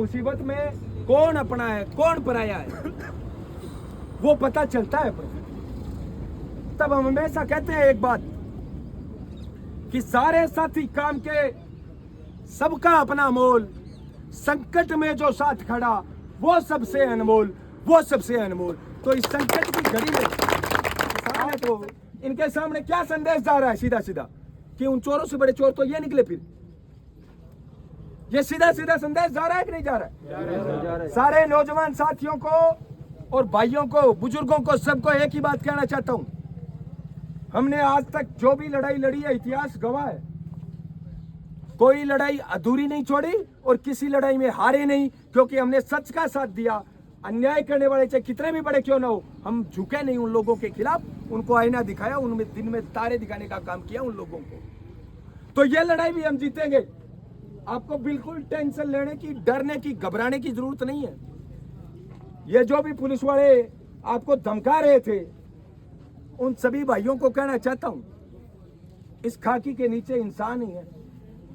मुसीबत में कौन अपना है कौन पराया है वो पता चलता है। तब हम हमेशा कहते हैं एक बात कि सारे साथी काम के सबका अपना मोल, संकट में जो साथ खड़ा वो सबसे अनमोल, वो सबसे अनमोल। तो इस संकट की घड़ी में तो इनके सामने क्या संदेश जा रहा है? सीधा सीधा कि उन चोरों से बड़े चोर तो ये निकले। फिर ये सीधा सीधा संदेश जा रहा है कि नहीं जा रहा है? जा रहा है। सारे नौजवान साथियों को और भाइयों को, बुजुर्गों को, सबको एक ही बात कहना चाहता हूं, हमने आज तक जो भी लड़ाई लड़ी है इतिहास गवाह है। कोई लड़ाई अधूरी नहीं छोड़ी और किसी लड़ाई में हारे नहीं, क्योंकि हमने सच का साथ दिया। अन्याय करने वाले चाहे कितने भी बड़े क्यों ना हो, हम झुके नहीं उन लोगों के खिलाफ। उनको आईना दिखाया, उनमें दिन में तारे दिखाने का काम किया उन लोगों को। तो ये लड़ाई भी हम जीतेंगे। आपको बिल्कुल टेंशन लेने की, डरने की, घबराने की जरूरत नहीं है। ये जो भी पुलिस वाले आपको धमका रहे थे, उन सभी भाइयों को कहना चाहता हूं, इस खाकी के नीचे इंसान ही है।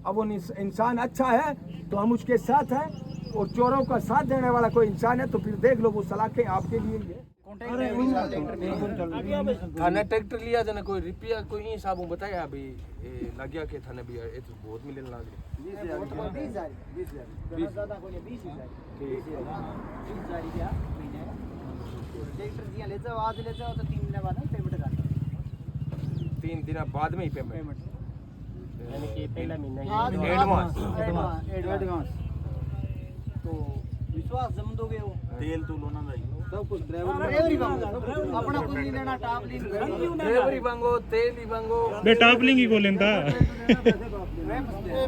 अब वो इंसान अच्छा है तो हम उसके साथ हैं, और चोरों का साथ देने वाला कोई इंसान है तो फिर देख लो वो सलाखें आपके लिए ही है। थाने ट्रैक्टर लिया था ना, कोई रुपया कोई हिसाब बताया अभी लग गया के थाने भी ये तो बहुत मिलने लग गया। 3 दिन बाद में ही पेमेंट, यानी कि पहला महीना एडवांस। तो विश्वास जम दोगे वो तेल तो लोना नहीं सब कुछ ड्राइवरी मांगो, अपना कुछ नहीं लेना, टापलिंग ड्राइवरी मांगो, तेल ही मांगो। बे टापलिंग ही को लेंदा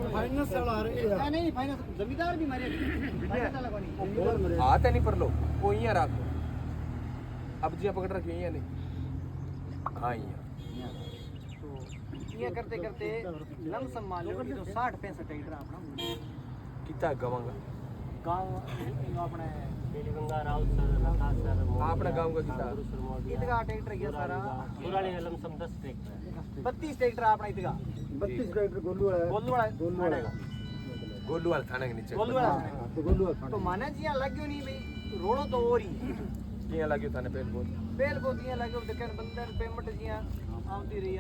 फाइनेंस वाला नहीं, फाइनेंस जमींदार भी मारे फाइनेंस वाला कोनी आते नहीं पर लो वो यहां रखो। अब जी पकड़ रखी है नहीं। हां तो ये करते करते लमसम मान लो कि तो 60-65 ट्रैक्टर अपना कितना गवांगा गांव अपने बेलीगंगा राउत सर अपना गांव का कितना इतगा ट्रैक्टर गया सारा पुराने लमसम 10 ट्रैक्टर 32 ट्रैक्टर अपना इतगा 32 ट्रैक्टर गोलू वाला गोलू वाला थाने के नीचे गोलू वाला तो माने जी लग गयो नहीं भाई, रोड़ो तो और ही किया लगे थाने पेल बहुत जिया लगे देखन बंदर पेमेंट जिया आउंदी रही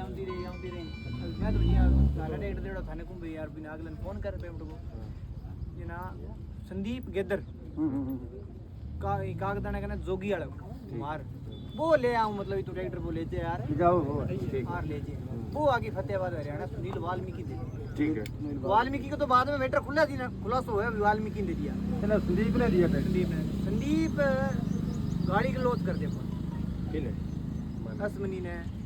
मैं तो जिया थाने डेट देड़ो थाने को भी यार बिना अगले फोन कर पेमेंट को ये ना संदीप गेदर का कागदाने का जोगी वाला मार वो ले आऊं, मतलब तो ट्रैक्टर वो ले जे यार जाओ हार ले जे वो आगे फतेहाबाद हरियाणा सुनील वाल्मीकि दे। ठीक है। वाल्मीकि को तो बाद में मैटर खुला थी ना, खुलासा हुआ वाल्मीकि ने दिया, चलो संदीप ने दिया। संदीप गाड़ी के लोड कर दे किने असमनी ने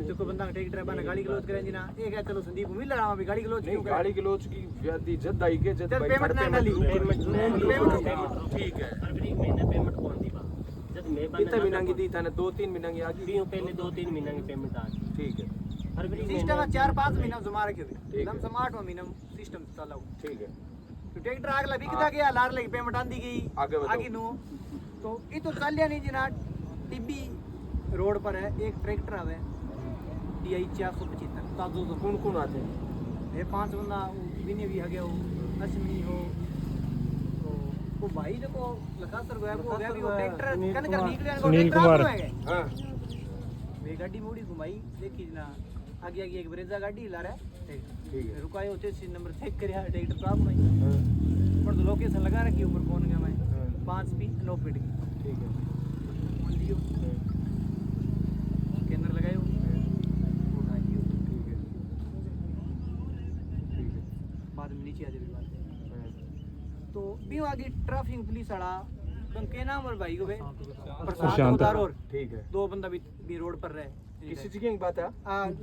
जो को बंदा ट्रैक्टर बना गाड़ी के लोड करेंगे ना, एक है चलो संदीप मिल रहा अभी गाड़ी के लोड नहीं, गाड़ी के लोच की व्याधि जद आई के जद भाई पेमेंट ना डाली ठीक है। फरवरी महीने पेमेंट कौन दी बा जब मैं कितने महीने दी थाने 2-3 महीने आ गई दियो पहले 2-3 महीने की पेमेंट आ गई। ठीक है। फरवरी सिस्टम महीने 4-5 महीना जमा रखे हुए ठीक है। लमसम 8वां महीना सिस्टम चला हुआ। ठीक है। तो ट्रैक्टर आगला बिकता गया, लार लगी पेमेंट आंदी गई आगे बताओ। आगे नो तो ये तो चलिया नहीं जना। टिब्बी रोड पर है एक ट्रैक्टर आवे DI 475 ताजो तो कौन आते हैं? ये 5 बंदा बिने भी हगे हो अश्विनी हो तो वो भाई देखो लखासर गया वो गया भी वो ट्रैक्टर कन कर निकले सुनील कुमार। हां वे गाड़ी मोड़ी घुमाई देखी ना आगे आगे एक ब्रेजा गाड़ी ला रहा है ठीक है। रुकायो होते सी नंबर चेक करया ट्रैक्टर साहब में पर तो लोकेशन लगा रखी ऊपर फोन गया मैं 5 पी 9 फीट की। ठीक है। फोन लियो स्कैनर लगायो उठा लियो। ठीक है। ठीक है। बाद में नीचे आ जाए बात तो भी आगे ट्रैफिक पुलिस वाला तुम के नाम और भाई को बे प्रशांत उतार और ठीक है। 2 बंदा भी रोड पर रहे किसी चीज की बात है?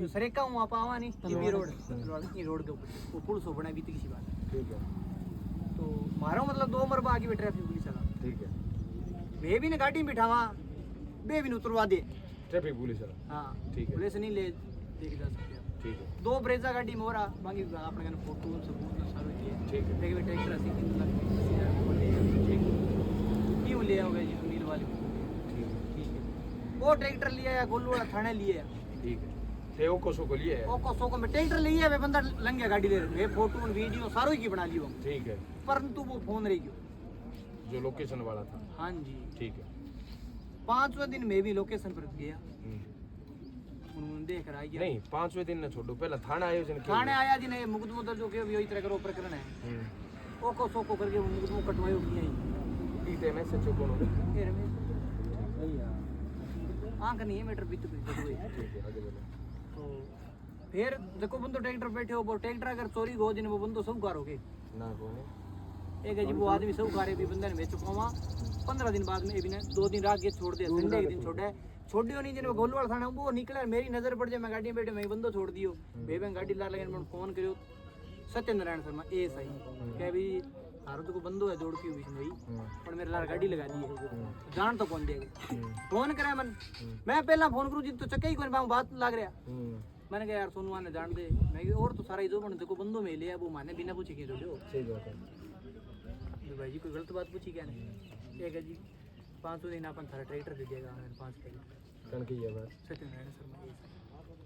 सरेका हूं आप आवा नहीं ये भी रोड ये रोड के ऊपर वो पुल सो बना बीती किसी बात। ठीक है। तो मारो मतलब 2 मरबा आगे ट्रैफिक पुलिस वाला ठीक है। वे भी ने गाड़ी में बिठावा बे भी ने उतरवा दे। ट्रैफिक पुलिस वाला हाँ ठीक है। पुलिस नहीं ले देख जा सकते ठीक है। 2 ब्रेजा गाड़ी मोरा बाकी अपने कन फोटो सबूत सारो दिए ठीक है। देख बेटा ट्रैक्टर ऐसे कितना लग ठीक क्यों ले आओगे जी सुनील वाले ठीक है। वो ट्रैक्टर लिया या गोलू वाला थाने लिए ठीक है। थे को सो को लिए है। ओ को सो को में ट्रैक्टर लिए वे बंदा लंग गया गाड़ी ले वे फोटो वीडियो सारो ही की बना लियो ठीक है। परंतु वो फोन रह गयो जो लोकेशन वाला था। हाँ जी, ठीक है। 5वें दिन मैं भी लोकेशन पर गया, उन्होंने देख रहा है नहीं 5वें दिन न छोड़ो, पहले थाना आयोजन किया। थाने आया जी ने मुकदमा दर्ज हो गया, यही तरह करो प्रकरण है, ओको सोको करके वो मुकदमा कटवायो किया ही। पीते में सचो कौन हो? ये रमेश आंख नहीं है मीटर बीत गई। ठीक है, आगे बोलो। तो फिर देखो बंदो ट्रैक्टर बैठे हो, वो ट्रैक्टर अगर चोरी हो जिन वो बंदो साहूकार हो गए, ना कौन है? एक है जी वो आदमी साहूकार है भी बंदे ने बेच पावा 15 दिन बाद में भी ने 2 दिन रात के छोड़ दिया, संडे के दिन छोड़ा छोड़ियो नहीं, जिन वो गोलवाड़ थाना वो निकला, मेरी नजर पड़ जाए, मैं गाड़ी में बैठे मैं बंदो छोड़ दियो, बेबे गाड़ी ला लगे मैं फोन करियो सत्यनारायण शर्मा ए सही कह भी हारो तो को बंदो है दौड़ की बीच में ही, और मेरे लार गाड़ी लगा दी है, जान तो कौन देगा, फोन करे मैं पहला फोन करूँ जी तो चक्के ही कोई बात लग रहा, मैंने कहा यार सोनू ने जान दे, मैं और तो सारा इधर देखो बंदो में लिया, वो माने बिना पूछे क्यों जो सही बात है। भाई जी कोई गलत बात पूछी क्या नहीं, एक है जी 500 दिन अपन थारा ट्रैक्टर दे दिएगा, 5 ट्रैक्टर कण की ये बात सत्यनारायण शर्मा ये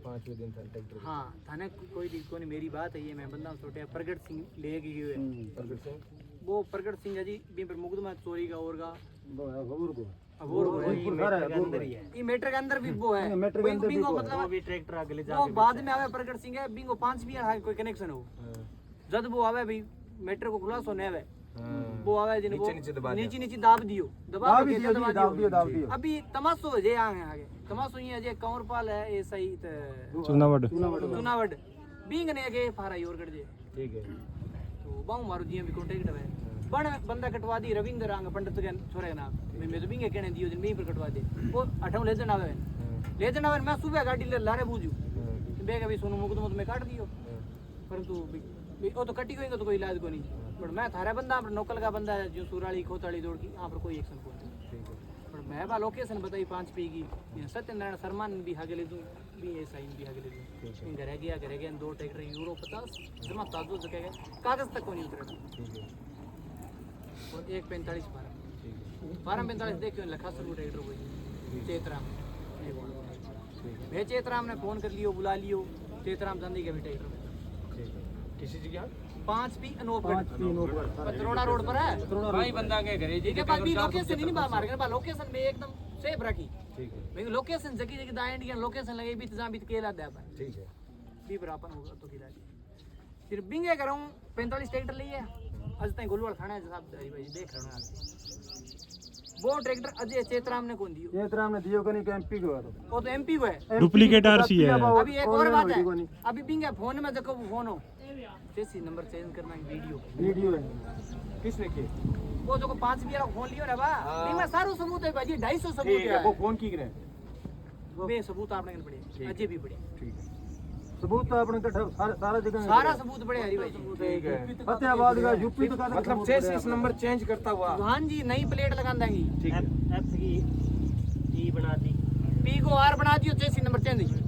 5वें दिन था ट्रैक्टर। हाँ थाने कोई मेरी बात है ये, मैं बंदा छोटे प्रगट सिंह ले गए हुए प्रगट सिंह, वो प्रगट सिंह है जी भी पर मुकदमा चोरी का और का ये मीटर के अंदर भी वो है, बिंगो मतलब भी ट्रैक्टर आगे ले वो बाद में आवे प्रगट सिंह है, बिंगो 5 भी है कोई कनेक्शन हो, जब वो आवे भाई मीटर को खुलासो नहीं आवे, वो आवे जिन वो नीचे दाब दियो, दबा दियो। अभी तमाशो है जे आगे तमाशो ये जे कंवरपाल है ए सही चुनावड़ बिंग ने के फारा योर कर जे। ठीक है। तो बाऊ मारो जी भी कांटेक्ट है बन बंदा कटवा दी रविंद्र आंग पंडित के छोरे का नाम मैं तो बिंगे कहने दियो दिन में पर कटवा दे, वो 8 लेजन आवे मैं सुबह गाड़ी ले लारे बूझू बेगा भी सोनू मुकदमा तो मैं काट दियो, परंतु वो तो कटी होएगा तो कोई इलाज को नहीं, पर मैं थारा बंदा नौकल का बंदा है जो सुराली खोताली दौड़ की यहाँ पर कोई एक्शन को नहीं, पर मैं बा लोकेशन बताई 5 पे की सत्यनारायण शर्मा भी आगे ले दूँ भी ऐसा ही भी आगे ले दूँ, घर गया 2 ट्रैक्टर यूरो 50 जमा ताजो जगह कागज तक को नहीं उतरा, और 145 12 45 देखियो लखा सर ट्रैक्टर कोई चेतराम मैं चेतराम ने फोन कर लियो बुला लियो, चेतराम चांदी के भी ट्रैक्टर किसी जगह 5 पी अनोपगढ़ पत्रोड़ा रोड पर है, भाई बंदा के घरे जी के पास भी लोकेशन ही नहीं बा मार के लोकेशन में एकदम सेफ रखी, ठीक है। मैं लोकेशन जगह दा इंडियन लोकेशन लगे भी जहां भी केला दे अपन, ठीक है। भी बराबर होगा तो खिला फिर बिंगे करूं 45 ट्रैक्टर लिए आज तक गोलवाड़ थाना साहब भाई देख रहा हूं वो ट्रैक्टर अजय चेतराम ने कौन दियो, चेतराम ने दियो कनी एमपी को है, वो तो एमपी को है, डुप्लीकेट आरसी है। अभी एक और बात है, अभी बिंगे फोन में देखो फोन हो जैसी नंबर चेंज करना है वीडियो है किसने किया? वो जो 5 भी वाला फोन लियो ना बा नहीं मैं सारो सबूत है भाई 250 सबूत है, वो फोन की करे बे सबूत आपने कन पड़े अजय भी पड़े, ठीक है। सबूत तो अपने कठ सारा जगह सारा सबूत पड़े हरी भाई ठीक है। फतेहाबाद का यूपी तो का मतलब चेसिस नंबर चेंज करता हुआ, हाँ जी नई प्लेट लगा देंगी, ठीक है। एफ की ई बना दी, पी को आर बना दियो चेसी नंबर चेंज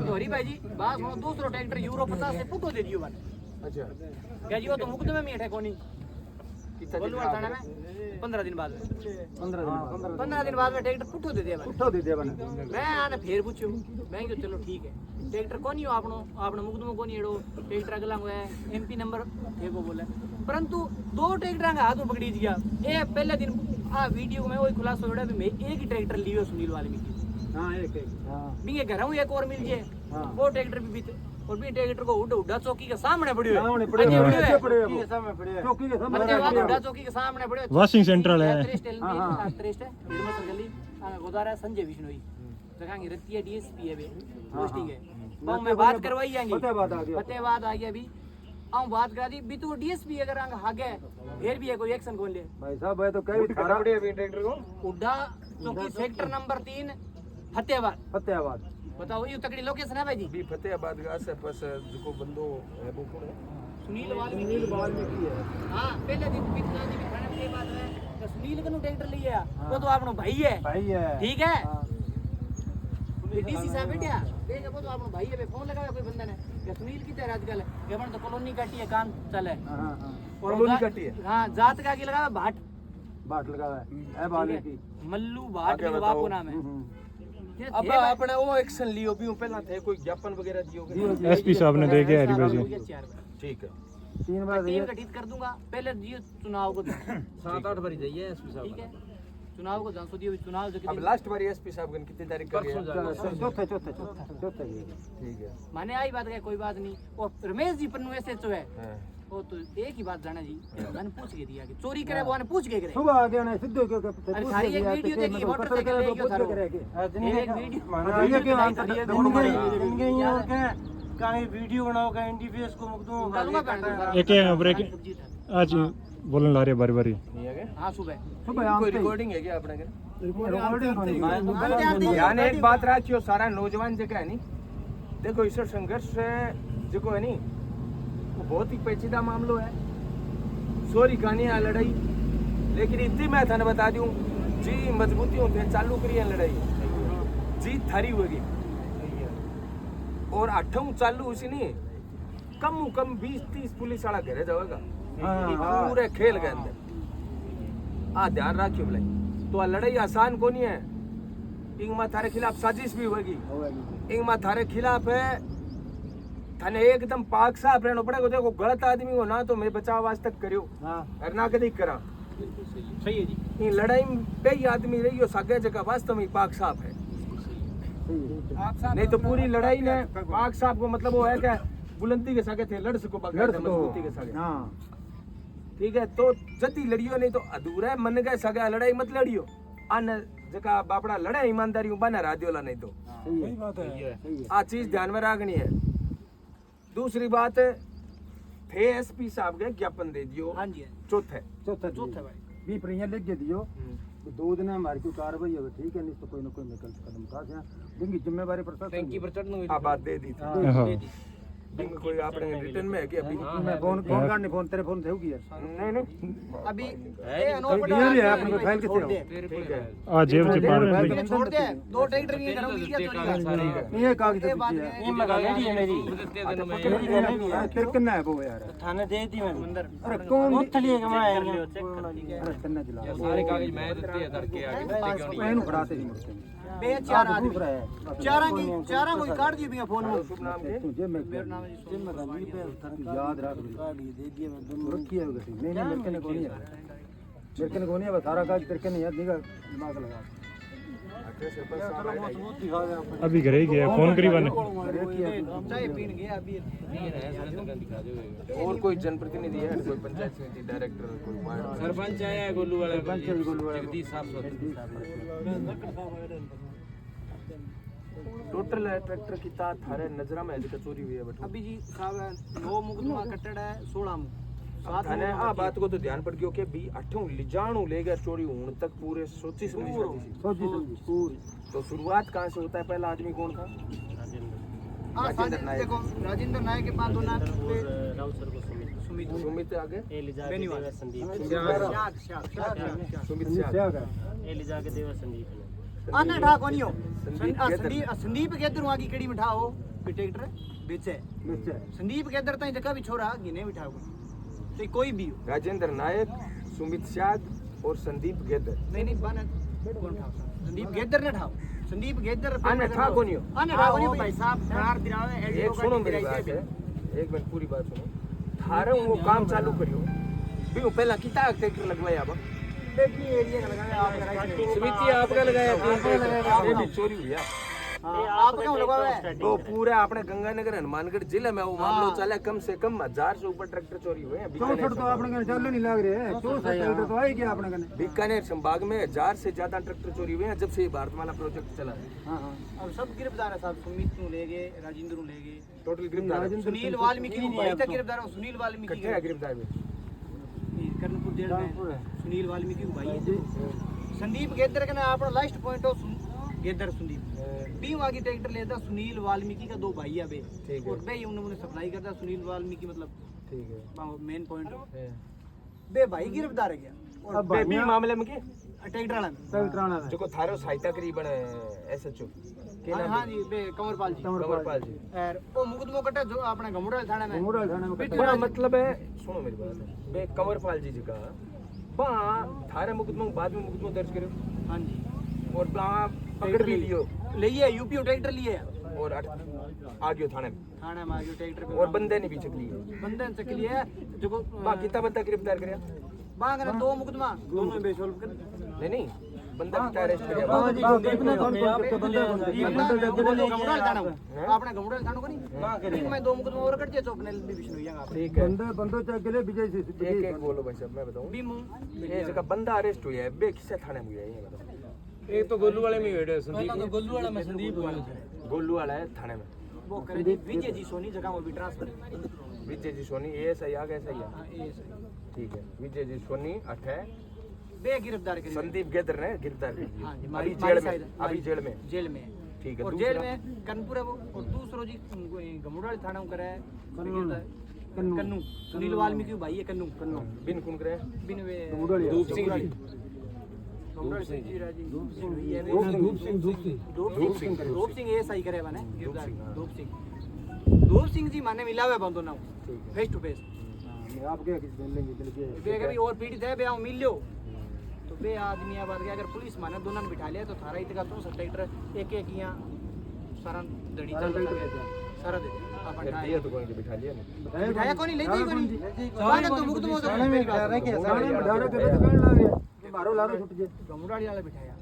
तो हरी भाई जी बात सुनो, दूसरो ट्रैक्टर यूरो 50 से पुटो दे दियो बन, अच्छा क्या जी वो तो मुकदमे में है कोनी गोलवाड़ थाना में 15 दिन बाद में 15 दिन बाद में ट्रैक्टर पुटो दे दिया उठो दे दिया बने मैं आने फिर पूछो मैं क्यों चलो ठीक है ट्रैक्टर कोनी हो आपनो मुकदमा कोनी एड़ो ट्रैक्टर अगला हुआ है एमपी नंबर थे वो बोला, परंतु 2 ट्रैक्टर का हाथों पकड़ी दिया ए पहले दिन आ वीडियो में वही खुलासा हो रहा है मैं एक ही ट्रैक्टर लियो सुनील वाल्मीकि, हां एक हां बिंगे घर हूं एक और मिल जाए वो ट्रैक्टर भी बीते और भी ट्रैक्टर को उड़ा चौकी के सामने पड़ियो है, सामने पड़े के सामने पड़े चौकी के सामने उड़ा चौकी के सामने पड़े वॉशिंग सेंट्रल है। गली गोदारा संजय बिश्नोई जगह की रतिया डीएसपी है बे पोस्टिंग है, वो मैं बात करवाई आएंगी फतेहाबाद आ गया फतेहाबाद आ गया अभी आऊं बात करा दी भी तू डीएसपी अगर आंग आगे फिर भी है कोई एक्शन कौन ले भाई साहब है तो कई थारा बड़े अभी ट्रैक्टर को उड़ा चौकी सेक्टर नंबर 3 फतेहाबाद बताओ ये तकड़ी लोकेशन है भाई जी, भी फतेहाबाद का आस पास जो बंदो है वो कौन है? सुनील वाल्मीकि है, हां पहले दिन पिछला दिन खाने के बाद में तो सुनील कनु ट्रैक्टर लिया वो तो आपनो भाई है ठीक है डीसी साहब बेटा देख वो तो आपनो भाई है, फोन लगाया कोई बंदा ने कि सुनील की तरह आजकल है अपन तो कॉलोनी काटी है काम चल है और कॉलोनी काटी है हां जात का की लगाया बाट लगा है वाल्मीकि मल्लू भाट के बाप को नाम है, अब अपने वो एक्शन लियो भी पहला थे कोई ज्ञापन वगैरह दियो एसपी साहब ने देखे हरी भाई जी, ठीक है। 3 बार टीम गठित कर दूंगा पहले जी चुनाव को 7-8 बारी जाइए एसपी साहब ठीक है चुनाव को जानसो दियो चुनाव जो अब लास्ट बारी एसपी साहब गन कितनी तारीख का गया चौथे ठीक है माने आई बात है कोई बात नहीं और रमेश जी पन्नू एसएचओ है वो तो एक ही बात जाना जी मैंने पूछ के दिया कि चोरी करे वो ने पूछ के करे सुबह आ गया ना सीधे के अरे सारी एक वीडियो देखी मोटरसाइकिल ले गयो थारो एक वीडियो ये क्यों आंसर दिए इनके यहाँ के कहीं वीडियो बनाओ कहीं एनडीपीएस को मुक दूं डालूंगा एक ब्रेक आज बोलने ला रहे बारी बारी नहीं है क्या हां सुबह कोई रिकॉर्डिंग है क्या अपने के आते यान एक बात राखियो सारा नौजवान जगह है नी देखो ईश्वर संघर्ष जो है नी वो बहुत ही पेचीदा मामलो है सॉरी कहानियां लड़ाई लेकिन इतनी मैं थाने बता दूं जी मजबूती होते चालू करी है लड़ाई जी थारी होगी और 8 चालू उसी नहीं कम 20-30 पुलिस वाला घरे जाएगा पूरे खेल के अंदर ध्यान रखियो भाई तो लड़ाई आसान को नहीं है इंगमा थारे खिलाफ साजिश भी होगी इंगमा थारे खिलाफ है थाने एकदम पाक साफ रहना पड़ेगा देखो गलत आदमी हो ना तो मैं बचाव आज तक करियो और ना कभी करा सही है जी इन लड़ाई में कई आदमी रही हो सगे जगह वास्तव में पाक साफ है नहीं तो पूरी लड़ाई ने पाक साफ को मतलब वो है क्या बुलंदी के सगे थे लड़ सको मजबूती के सगे ठीक है तो जति लड़ियो नहीं तो अधूरा है मन गए सगा लड़ाई मत लड़ियो अन जका बापड़ा लड़े ईमानदारी बना रादियोला नहीं तो सही बात है आ चीज ध्यान में रखनी है दूसरी बात थे एसपी साहब के ज्ञापन दे दियो हां जी चौथे भाई भी प्रिया लिख के दियो 2 दिन हमारी कोई कार्रवाई हो ठीक है नहीं तो कोई ना कोई निकल कदम उठा से जिनकी जिम्मेवारी प्रशासन टंकी पर चढ़ने आ बात दे दी थी दिन कोई आपने रिटर्न में है कि अभी मैं फोन करने फोन तेरे फोन थे नहीं अभी ये अनोपड़ा है अपने फाइल किथे हो ठीक है आ जेब से पड़ रहे हैं छोड़ दे 2 ट्रैक्टर की तरफ किया चोरी ये कागज पे है ये मगा लेडी है मेरी तेरे कितना है वो यार थाने दे दी मैं अंदर अरे कौन थली कमाए अरे कन्ना चला सारे कागज मैं देते हैं धरके आगे मैंने फड़ाते नहीं मुड़ते बे चार आदमी चारा कोई काट दिए बिना फोन में शुभ नाम के तुझे मैं मेरा नाम है जी मगा नहीं पे याद रख दे दिए मैं रखी है गति नहीं नहीं मेरे को नहीं है मेरे को नहीं है सारा काज तेरे को नहीं है दिमाग लगा अभी घर ही गया फोन करी बने चाय पीन गया अभी और कोई जनप्रतिनिधि है कोई पंचायत समिति डायरेक्टर कोई वार्ड सरपंच आया है गोलू वाले जगदीश साहब टोटल ट्रैक्टर की ता थारे नजरा में है चोरी हुई है बट अभी जी साहब 9 मुकदमा कट्टड़ है 16 मुक थाने आ बात को तो ध्यान पड़ गयो कि भी 8 लिजाणू ले गया चोरी होने तक पूरे सोची समझी पूरी तो शुरुआत कहां से होता है पहला आदमी कौन था राजेंद्र नायक देखो राजेंद्र नायक के पास होना राउत सर को सुमित सुमित आगे एलिजा के देवा संदीप सुमित शाह एलिजा के देवा संदीप आना ठा कोनियो संदीप के इधर आगे केड़ी में ठा हो ट्रैक्टर बेचे संदीप के इधर ताई जगह भी छोरा गिने बिठा तो कोई भी हो राजेंद्र नायक सुमित शाह और संदीप गेदर नहीं बन कौन ठा संदीप गेदर ने ठाओ संदीप गेदर आने ठा कोनियो आने ठा कोनियो भाई साहब करार दिलावे एक सुनो मेरी बात है एक मिनट पूरी बात सुनो थारे वो काम चालू करियो भी पहला किता ट्रैक्टर लगवाया अब देखिए एरिया का लगाया आप समिति आपका लगाया ये भी चोरी हुई है आप क्यों लगवाया है तो पूरे अपने गंगानगर हनुमानगढ़ जिले में वो मामलो चला कम से कम 1000 से ऊपर ट्रैक्टर चोरी हुए हैं 64 तो अपने कने चलने नहीं लग रहे 64 तो आई क्या अपने कने बीकानेर संभाग में 1000 से ज्यादा ट्रैक्टर चोरी हुए हैं जब से ये भारतमाला प्रोजेक्ट चला है हां हां अब सब गिरफ्तार है साहब सुमित नु ले गए राजेंद्र नु ले गए टोटल गिरफ्तार है। सुनील वाल्मीकि को भाई तक गिरफ्तार है सुनील वाल्मीकि कितने है गिरफ्तार में कर्णपुर जेल में सुनील वाल्मीकि को भाई है संदीप गेदर का ना अपना लास्ट पॉइंट हो गेदर संदीप बी आगे ट्रैक्टर लेता सुनील वाल्मीकि का 2 भाई है बे ठीक है और बे उन्होंने सप्लाई करता सुनील वाल्मीकि मतलब ठीक है मेन पॉइंट बे भाई गिरफ्तार है गया अब बेबी मामले में के ट्रैक्टर वाला त्राणा जो को थारो सहायता करीबन एसएचओ के नाम हां जी बे कंवरपाल जी कंवरपाल जी और वो मुकदमा कटे जो अपने गमुड़ा थाने में मुड़ा थाने में बड़ा मतलब है सुनो मेरी बात बे कंवरपाल जी का बा थारे मुकदमा बाद में मुकदमा दर्ज करो हां जी और बा पकड़ भी लियो लिए यूपी ट्रैक्टर लिए और आ गयो थाने में थाने में आ गयो ट्रैक्टर पे और बंदे ने भी चकली बंधन चक लिया जो को बाकी कितना बंदा गिरफ्तार करया बांग ने 2 मुकदमा दोनों में सॉल्व कर नहीं बंदा भी अरेस्ट करया आपने घमड़ो थानो को नहीं मैं 2 मुकदमा और कर दिया तो अपने डिवीजन हो जाएगा ठीक है बंदो चेक के लिए विजय से एक एक बोलो भाई साहब मैं बताऊं बीमू ये जगह बंदा अरेस्ट हुआ है बे किसे थाने में हुआ है ये बताओ एक तो गोलू वाले में बैठे संदीप गोलू वाला में संदीप हुआ गोलू वाला है थाने में वो करे विजय जी सोनी जगह में भी ट्रांसफर विजय जी सोनी ये सही आ गया सही है ठीक है विजय जी सोनी 8 बे गिरफ्तार कर संदीप गेदर ने गिरफ्तार कर हाँ जी, लिया मारी- अभी जेल में मारी अभी जेल में जेल में ठीक है और जेल में कनपुर है वो और दूसरो जी गमुड़ाल थाना में करे कन्नू सुनील वाल्मीकि भाई है कन्नू बिन कुन करे बिन वे धूप सिंह जी गमुड़ाल सिंह जी राजी धूप सिंह धूप सिंह धूप सिंह ये सही करे माने गिरफ्तार धूप सिंह जी माने मिला हुआ बंदो ना फेस टू फेस आप क्या किस दिन लेंगे चल के बे कभी और पीड़ित है बे आओ मिल लो तो बे आदमी आ बात के अगर पुलिस माने दोनों ने बिठा लिया तो थारा इतका तो सब ट्रैक्टर एक एक यहाँ सारा दड़ी चल रहा सारा दे अपन फिर दिया तो कोई के बिठा लिया ना बिठाया कोनी ले दी कोनी बांग तो मुक्त हो तो मेरी बात सामने में डारा के तो कहने लगे ये मारो लारो छूट जे गमुड़ाड़ी वाला बिठाया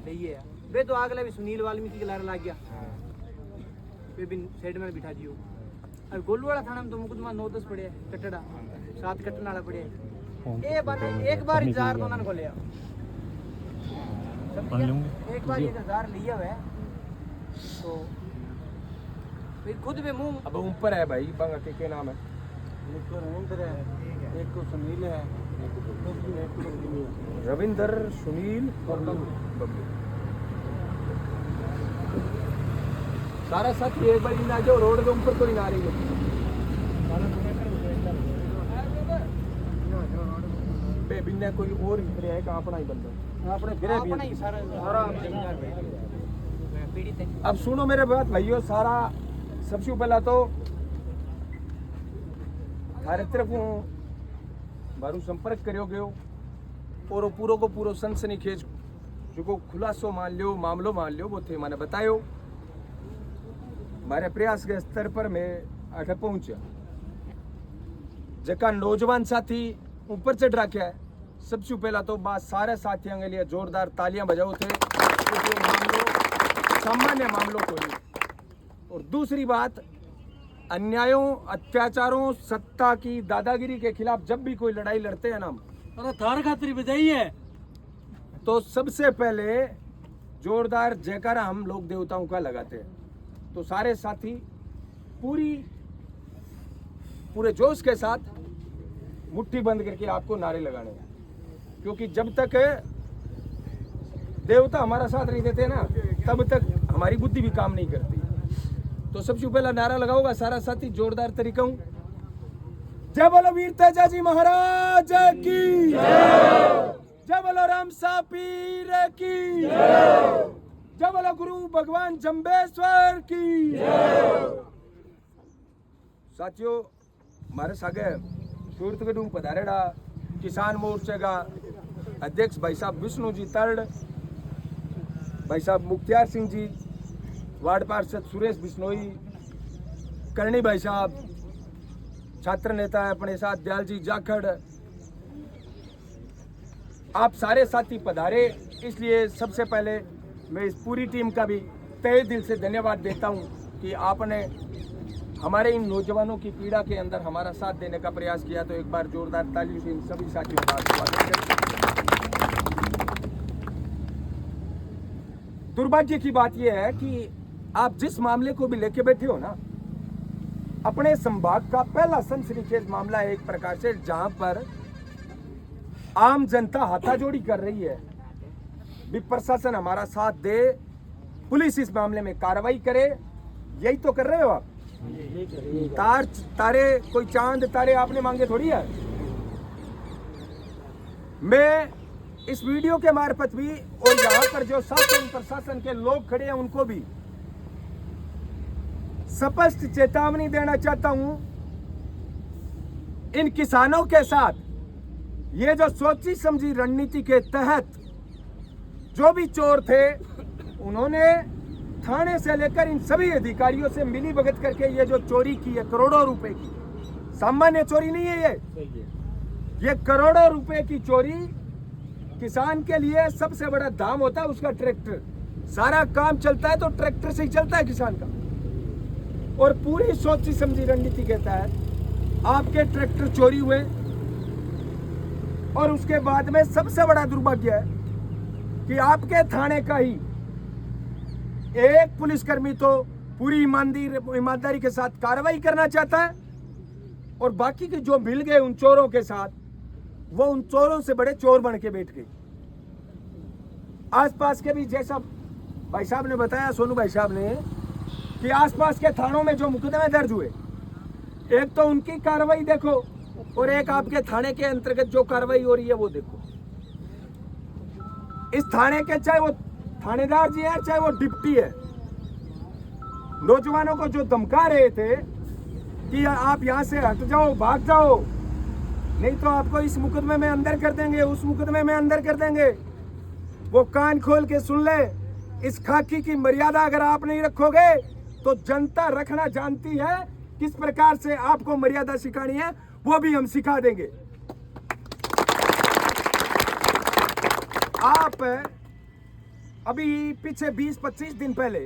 लिए बे तो आगला भी सुनील वाल्मीकि के लारे लाग गया बे बिन साइड में बिठा दियो और गोलू वाला थाना में तो मुकदमा 9-10 पड़े कटड़ा 7 कटन वाला पड़े ए बने एक बार 1000 दोनों ने खोले एक बार 1000 लिया हुआ है तो फिर खुद पे मुंह अब ऊपर है भाई बंगा के नाम है एक रविंद्र है एक को सुनील है एक को रविंदर सुनील बबलू सारा साथी एक बार ना जो रोड के ऊपर तो नहीं आ रही है बे बिन्ना कोई और इधर है का अपना ही बंदा अपने गिरे भी अपना ही सारा पीड़ित है अब सुनो मेरे बात भाइयों सारा सबसे पहला तो थारे तरफ मारू संपर्क करियो गयो और पूरो को पूरो सनसनी खेज जो को खुलासो मान लियो मामलो मान लियो वो थे मैंने बतायो मारे प्रयास के स्तर पर मैं अठ पहुंचा जका नौजवान साथी ऊपर चढ़ रखा है सबसे पहला तो बात सारे साथियों के लिए जोरदार तालियां बजाओ थे क्योंकि मामलो सामान्य मामलों को नहीं और दूसरी बात अन्यायों अत्याचारों सत्ता की दादागिरी के खिलाफ जब भी कोई लड़ाई लड़ते हैं ना अरे थार खातिर बजाई है तो सबसे पहले जोरदार जयकारा हम लोग देवताओं का लगाते हैं तो सारे साथी पूरे जोश के साथ मुट्ठी बंद करके आपको नारे लगाने हैं क्योंकि जब तक देवता हमारा साथ नहीं देते ना तब तक हमारी बुद्धि भी काम नहीं करती तो सबसे पहला नारा लगाओगा सारा साथी जोरदार तरीका हूं जय बोलो वीर तेजा जी महाराज की जय बोलो राम सा पीर की जय बोलो गुरु भगवान जम्बेश्वर की साथियों हमारे सागे सूरतगढ़ पधारेड़ा किसान मोर्चे का अध्यक्ष भाई साहब विष्णु जी तरड़ भाई साहब मुख्तियार सिंह जी वार्ड पार्षद सुरेश बिश्नोई करणी भाई साहब छात्र नेता है अपने साथ दयाल जी जाखड़ आप सारे साथी पधारे इसलिए सबसे पहले मैं इस पूरी टीम का भी तहे दिल से धन्यवाद देता हूं कि आपने हमारे इन नौजवानों की पीड़ा के अंदर हमारा साथ देने का प्रयास किया तो एक बार जोरदार तालियों से इन सभी साथियों का स्वागत करें। दुर्भाग्य की बात यह है कि आप जिस मामले को भी लेके बैठे हो ना अपने संभाग का पहला सनसनीखेज मामला है एक प्रकार से जहां पर आम जनता हाथाजोड़ी कर रही है भी प्रशासन हमारा साथ दे पुलिस इस मामले में कार्रवाई करे यही तो कर रहे हो आप तारे कोई चांद तारे आपने मांगे थोड़ी है मैं इस वीडियो के मार्फत भी और यहाँ पर जो शासन प्रशासन के लोग खड़े हैं उनको भी स्पष्ट चेतावनी देना चाहता हूं इन किसानों के साथ ये जो सोची समझी रणनीति के तहत जो भी चोर थे उन्होंने थाने से लेकर इन सभी अधिकारियों से मिली भगत करके ये जो चोरी की है करोड़ों रुपए की, सामान्य चोरी नहीं है ये करोड़ों रुपए की चोरी। किसान के लिए सबसे बड़ा दाम होता है उसका ट्रैक्टर। सारा काम चलता है तो ट्रैक्टर से ही चलता है किसान का। और पूरी सोची समझी रणनीति के तहत आपके ट्रैक्टर चोरी हुए। और उसके बाद में सबसे बड़ा दुर्भाग्य है कि आपके थाने का ही एक पुलिसकर्मी तो पूरी ईमानदारी के साथ कार्रवाई करना चाहता है, और बाकी के जो मिल गए उन चोरों के साथ, वो उन चोरों से बड़े चोर बन के बैठ गए। आसपास के भी, जैसा भाई साहब ने बताया, सोनू भाई साहब ने, कि आसपास के थानों में जो मुकदमे दर्ज हुए, एक तो उनकी कार्रवाई देखो और एक आपके थाने के अंतर्गत जो कार्रवाई हो रही है वो देखो। इस थाने के, चाहे वो थानेदार जी है चाहे वो डिप्टी है, नौजवानों को जो धमका रहे थे कि आप यहां से हट जाओ, भाग जाओ, नहीं तो आपको इस मुकदमे में अंदर कर देंगे, उस मुकदमे में अंदर कर देंगे, वो कान खोल के सुन ले। इस खाकी की मर्यादा अगर आप नहीं रखोगे तो जनता रखना जानती है। किस प्रकार से आपको मर्यादा सिखानी है वो भी हम सिखा देंगे। आप अभी पीछे 20-25 दिन पहले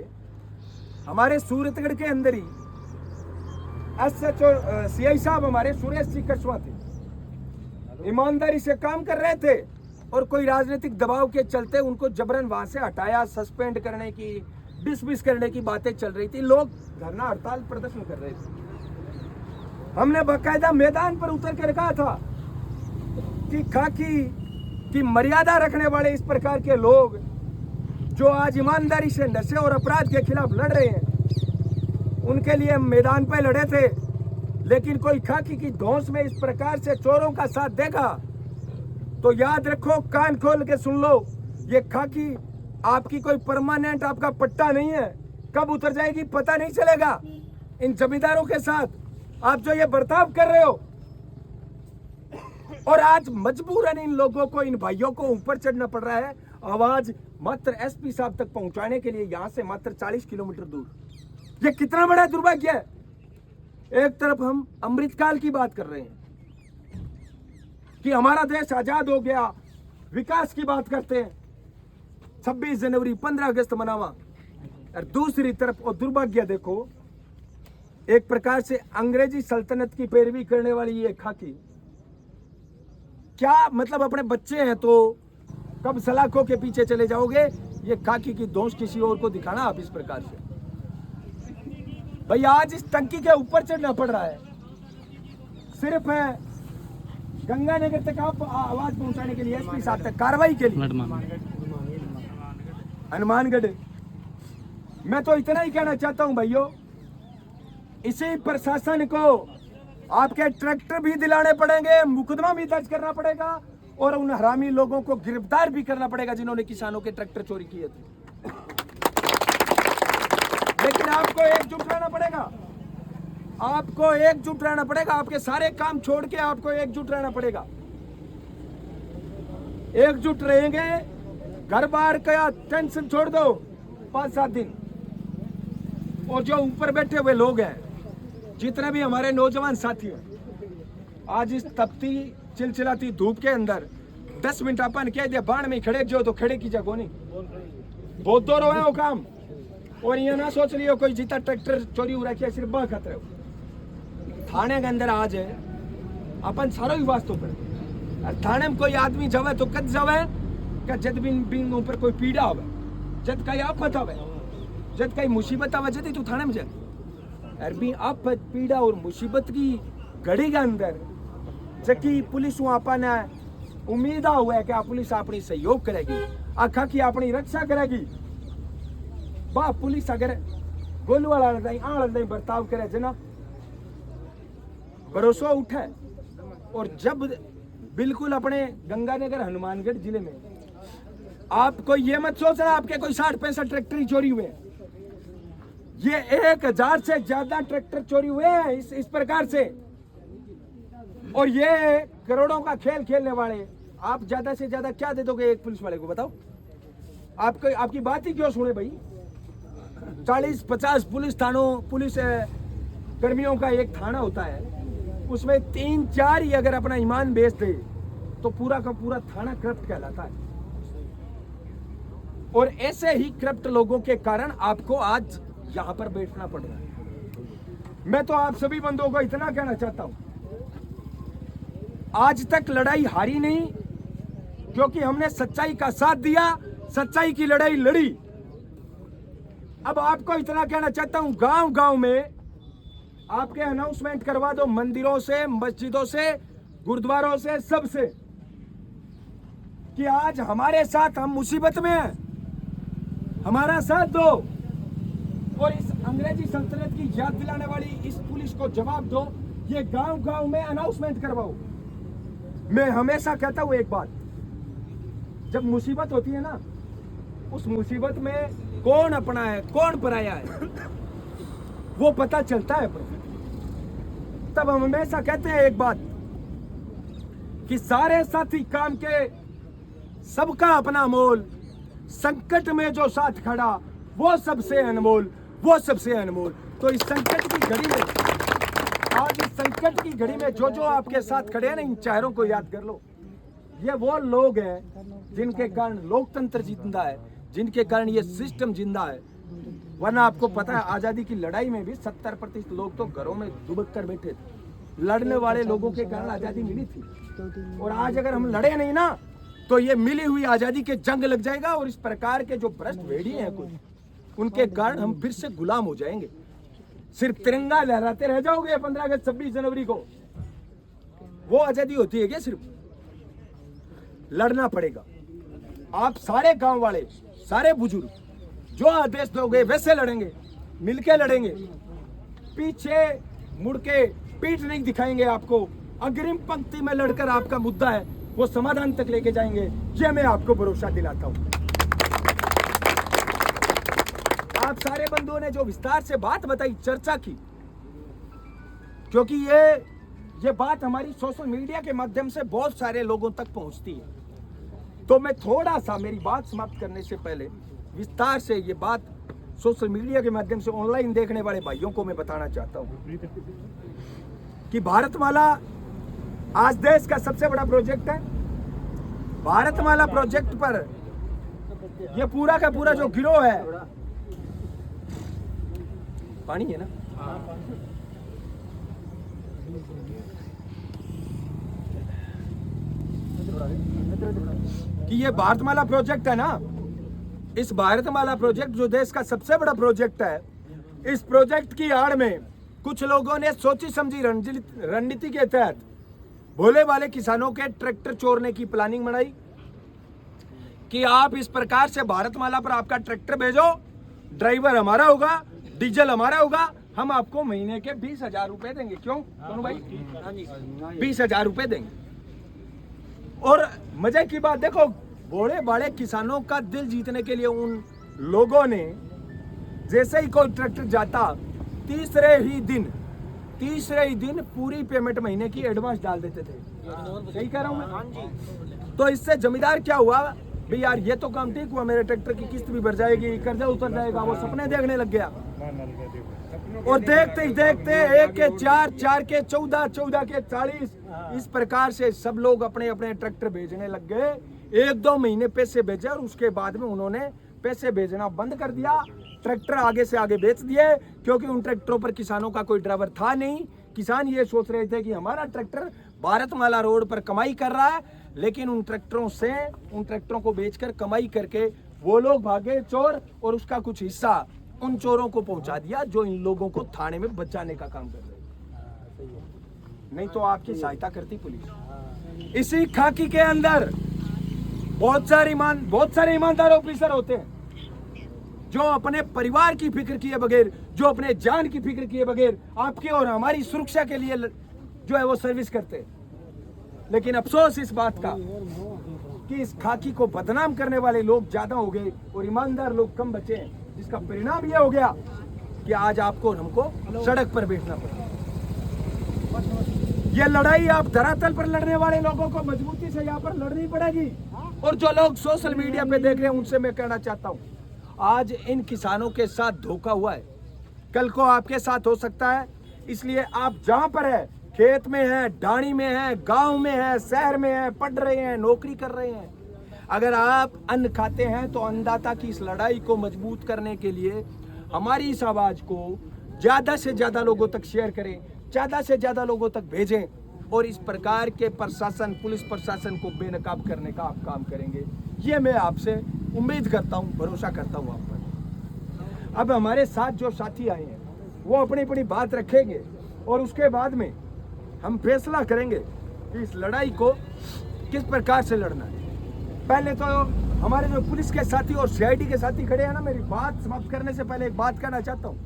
हमारे सूरतगढ़ के अंदर ही SHO CI साहब हमारे सुरेश जी कछवा थे, ईमानदारी से काम कर रहे थे और कोई राजनीतिक दबाव के चलते उनको जबरन वहां से हटाया, सस्पेंड करने की, डिसमिस करने की बातें चल रही थी। लोग धरना हड़ताल प्रदर्शन कर रहे थे। हमने बाकायदा मैदान पर उतर कर कहा था कि खाकी की मर्यादा रखने वाले इस प्रकार के लोग जो आज ईमानदारी से नशे और अपराध के खिलाफ लड़ रहे हैं, उनके लिए हम मैदान पर लड़े थे। लेकिन कोई खाकी की धौंस में इस प्रकार से चोरों का साथ देगा तो याद रखो, कान खोल के सुन लो, ये खाकी आपकी कोई परमानेंट आपका पट्टा नहीं है। कब उतर जाएगी पता नहीं चलेगा। इन जमींदारों के साथ आप जो ये बर्ताव कर रहे हो, और आज मजबूरन इन लोगों को, इन भाइयों को ऊपर चढ़ना पड़ रहा है आवाज मात्र SP साहब तक पहुंचाने के लिए, यहां से मात्र 40 किलोमीटर दूर। ये कितना बड़ा दुर्भाग्य है। एक तरफ हम अमृतकाल की बात कर रहे हैं कि हमारा देश आजाद हो गया, विकास की बात करते हैं, 26 जनवरी 15 अगस्त मनावा, और दूसरी तरफ और दुर्भाग्य देखो, एक प्रकार से अंग्रेजी सल्तनत की पैरवी करने वाली ये खाकी। क्या मतलब, अपने बच्चे हैं तो कब सलाखों के पीछे चले जाओगे? ये खाकी की दोष किसी और को दिखाना आप इस प्रकार से। भाई आज इस टंकी के ऊपर चढ़ना पड़ रहा है, सिर्फ है गंगानगर तक आप आवाज पहुंचाने के लिए, SP साहब तक कार्रवाई के लिए, हनुमानगढ़। मैं तो इतना ही कहना चाहता हूं भाइयों, इसी प्रशासन को आपके ट्रैक्टर भी दिलाने पड़ेंगे, मुकदमा भी दर्ज करना पड़ेगा, और उन हरामी लोगों को गिरफ्तार भी करना पड़ेगा जिन्होंने किसानों के ट्रैक्टर चोरी किए थे। लेकिन आपको एकजुट रहना पड़ेगा, आपको एकजुट रहना पड़ेगा। आपके सारे काम छोड़ के आपको एकजुट रहना पड़ेगा। एकजुट रहेंगे, घर बार का टेंशन छोड़ दो 5-7 दिन। और जो ऊपर बैठे हुए लोग हैं, जितने भी हमारे नौजवान साथी हैं, आज इस तपती चिलचिलाती धूप के अंदर 10 मिनट अपन कह दिया बाण में खड़े जो तो खड़े की जगह नहीं, बहुत दूर हो वो काम। और ये ना सोच लियो कोई जीता ट्रैक्टर चोरी हो रखी है, सिर्फ बा खतरे हो। थाने के अंदर आज है अपन सारो ही वास्तव पर, थाने में कोई आदमी जावे तो कद जावे क्या, जद बिन ऊपर कोई पीड़ा होवे, जद कहीं आफत होवे, जद कहीं मुसीबत आवे, जदी तू थाने में जा। अरबी आफत, पीड़ा और मुसीबत की घड़ी के अंदर जबकि पुलिस अपन उम्मीद हुआ है कि पुलिस अपनी सहयोग करेगी, आखा की अपनी रक्षा करेगी। बा पुलिस अगर गोलू वाला बर्ताव करे जना भरोसा उठे। और जब बिल्कुल अपने गंगानगर हनुमानगढ़ जिले में आपको ये मत सोचना आपके कोई 60-65 ट्रैक्टर ही चोरी हुए, ये 1000 से ज्यादा ट्रैक्टर चोरी हुए हैं इस प्रकार से। और ये करोड़ों का खेल खेलने वाले, आप ज्यादा से ज्यादा क्या दे दोगे एक पुलिस वाले को? बताओ, आपको आपकी बात ही क्यों सुने भाई? 40-50 पुलिस कर्मियों का एक थाना होता है, उसमें 3-4 ही अगर अपना ईमान बेच दे तो पूरा का पूरा थाना करप्ट कहलाता है। और ऐसे ही करप्ट लोगों के कारण आपको आज यहां पर बैठना पड़ रहा है। मैं तो आप सभी बंदों को इतना कहना चाहता हूं, आज तक लड़ाई हारी नहीं, क्योंकि हमने सच्चाई का साथ दिया, सच्चाई की लड़ाई लड़ी। अब आपको इतना कहना चाहता हूं, गांव गांव में आपके अनाउंसमेंट करवा दो, मंदिरों से, मस्जिदों से, गुरुद्वारों से, सबसे, कि आज हमारे साथ, हम मुसीबत में हैं, हमारा साथ दो। और इस अंग्रेजी सल्तनत की याद दिलाने वाली इस पुलिस को जवाब दो, ये गांव गांव में अनाउंसमेंट करवाओ। मैं हमेशा कहता हूं एक बात, जब मुसीबत होती है ना, उस मुसीबत में कौन अपना है कौन पराया है वो पता चलता है। तब हम हमेशा कहते हैं एक बात, कि सारे साथी काम के सबका अपना मोल, संकट में जो साथ खड़ा वो सबसे अनमोल, वो सबसे अनमोल। तो इस संकट की घड़ी में, आज इस संकट की घड़ी में जो जो आपके साथ खड़े हैं ना, इन चेहरों को याद कर लो। ये वो लोग हैं जिनके कारण लोकतंत्र जिंदा है, जिनके कारण ये सिस्टम जिंदा है। वरना आपको पता है, आजादी की लड़ाई में भी 70% लोग तो घरों में दुबक कर बैठे थे। लड़ने वाले लोगों के कारण आजादी मिली थी। और आज अगर हम लड़े नहीं ना, तो ये मिली हुई आजादी के जंग लग जाएगा। और इस प्रकार के जो भ्रष्ट भेड़िए हैं कुछ, उनके कारण हम फिर से गुलाम हो जाएंगे। सिर्फ तिरंगा लहराते रह जाओगे 15 अगस्त 26 जनवरी को, वो आजादी होती है क्या? सिर्फ लड़ना पड़ेगा। आप सारे गांव वाले, सारे बुजुर्ग जो आदेश दोगे वैसे लड़ेंगे, मिलके लड़ेंगे, पीछे मुड़ के पीठ नहीं दिखाएंगे आपको। अग्रिम पंक्ति में लड़कर आपका मुद्दा है वो समाधान तक लेके जाएंगे, ये मैं आपको भरोसा दिलाता हूं। आप सारे बंधुओं ने जो विस्तार से बात बताई, चर्चा की, क्योंकि ये बात हमारी सोशल मीडिया के माध्यम से बहुत सारे लोगों तक पहुंचती है। तो मैं थोड़ा सा, मेरी बात समाप्त करने से पहले विस्तार से ये बात सोशल मीडिया के माध्यम से ऑनलाइन देखने वाले भाइयों को मैं बताना चाहता हूं कि भारतमाला आज देश का सबसे बड़ा प्रोजेक्ट है। भारतमाला प्रोजेक्ट पर ये पूरा का पूरा जो गिरोह है, पानी है ना, कि ये भारतमाला प्रोजेक्ट है ना, इस भारतमाला प्रोजेक्ट जो देश का सबसे बड़ा प्रोजेक्ट है, इस प्रोजेक्ट की आड़ में कुछ लोगों ने सोची समझी रणनीति के तहत भोले वाले किसानों के ट्रैक्टर चोरने की प्लानिंग बनाई कि आप इस प्रकार से भारतमाला पर आपका ट्रैक्टर भेजो, ड्राइवर हमारा होगा, डीजल हमारा होगा, हम आपको महीने के 20,000 रुपए देंगे। क्यों दोनों भाई? 20,000 रुपए देंगे। और मजे की बात देखो, भोले भाले किसानों का दिल जीतने के लिए उन लोगों ने, जैसे ही कोई ट्रैक्टर जाता, तीसरे ही दिन पूरी पेमेंट महीने की एडवांस डाल देते थे। सही कह रहा हूं मैं? तो इससे जमींदार क्या हुआ, भाई यार ये तो काम ठीक हुआ, मेरे ट्रैक्टर की किस्त भी भर जाएगी, कर्जा उतर जाएगा, वो सपने देखने लग गया। और देखते ही देखते 1 के 4, 4 के 14, 14 के 40, इस प्रकार से सब लोग अपने अपने ट्रैक्टर भेजने लग गए। 1-2 महीने पैसे भेजे और उसके बाद में उन्होंने पैसे भेजना बंद कर दिया, ट्रैक्टर आगे से आगे बेच दिए, क्योंकि उन ट्रैक्टरों पर किसानों का कोई ड्राइवर था नहीं। किसान ये सोच रहे थे कि हमारा ट्रैक्टर भारतमाला रोड पर कमाई कर रहा है, लेकिन उन ट्रैक्टरों को बेचकर कमाई करके वो लोग भागे चोर, और उसका कुछ हिस्सा उन चोरों को पहुंचा दिया जो इन लोगों को थाने में बचाने का काम कर रहे। नहीं तो आपकी सहायता करती पुलिस। इसी खाकी के अंदर बहुत सारे ईमानदार ऑफिसर होते हैं जो अपने परिवार की फिक्र किए बगैर, जो अपने जान की फिक्र किए बगैर आपकी और हमारी सुरक्षा के लिए जो है वो सर्विस करते हैं। लेकिन अफसोस इस बात का कि इस खाकी को बदनाम करने वाले लोग ज्यादा हो गए और ईमानदार लोग कम बचे हैं, जिसका परिणाम यह हो गया कि आज आपको और हमको सड़क पर बैठना पड़ा। यह लड़ाई आप धरातल पर लड़ने वाले लोगों को मजबूती से यहाँ पर लड़नी पड़ेगी। और जो लोग सोशल मीडिया पे देख रहे हैं उनसे मैं कहना चाहता हूँ, आज इन किसानों के साथ धोखा हुआ है, कल को आपके साथ हो सकता है। इसलिए आप जहां पर है, खेत में है, डाणी में है, गांव में है, शहर में है, पढ़ रहे हैं, नौकरी कर रहे हैं, अगर आप अन्न खाते हैं तो अन्नदाता की इस लड़ाई को मजबूत करने के लिए हमारी इस आवाज को ज्यादा से ज्यादा लोगों तक शेयर करें, ज्यादा से ज्यादा लोगों तक भेजें और इस प्रकार के प्रशासन, पुलिस प्रशासन को बेनकाब करने का आप काम करेंगे। ये मैं आपसे उम्मीद करता हूँ, भरोसा करता हूँ आप पर। अब हमारे साथ जो साथी आए हैं वो अपनी अपनी बात रखेंगे और उसके बाद में हम फैसला करेंगे कि इस लड़ाई को किस प्रकार से लड़ना है। पहले तो हमारे जो पुलिस के साथी और सीआईडी के साथी खड़े हैं ना, मेरी बात समाप्त करने से पहले एक बात कहना चाहता हूँ।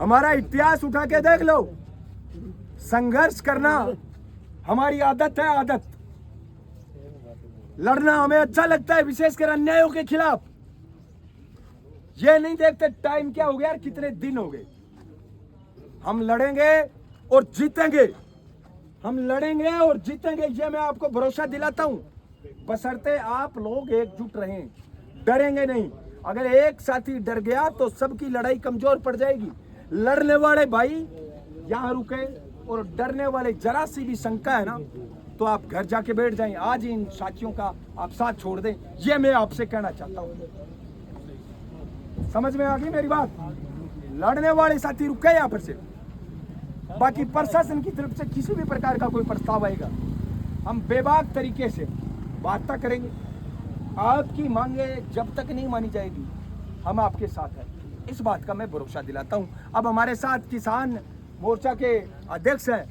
हमारा इतिहास उठा के देख लो, संघर्ष करना हमारी आदत है, आदत। लड़ना हमें अच्छा लगता है, विशेषकर अन्यायों के खिलाफ। ये नहीं देखते टाइम क्या हो गया और कितने दिन हो गए। हम लड़ेंगे और जीतेंगे, हम लड़ेंगे और जीतेंगे, ये मैं आपको भरोसा दिलाता हूं। बशर्ते आप लोग एकजुट रहें, डरेंगे नहीं। अगर एक साथी डर गया तो सबकी लड़ाई कमजोर पड़ जाएगी। लड़ने वाले भाई यहां रुके और डरने वाले जरा सी भी शंका है ना तो आप घर जाके बैठ जाएं। आज इन साथियों का आप साथ छोड़ दें, ये मैं आपसे कहना चाहता हूं। समझ में आ गई मेरी बात? लड़ने वाले साथी रुके यहाँ पर से। बाकी प्रशासन की तरफ से किसी भी प्रकार का कोई प्रस्ताव आएगा, हम बेबाक तरीके से वार्ता करेंगे। आपकी मांगे जब तक नहीं मानी जाएगी, हम आपके साथ हैं, इस बात का मैं भरोसा दिलाता हूं। अब हमारे साथ किसान मोर्चा के अध्यक्ष हैं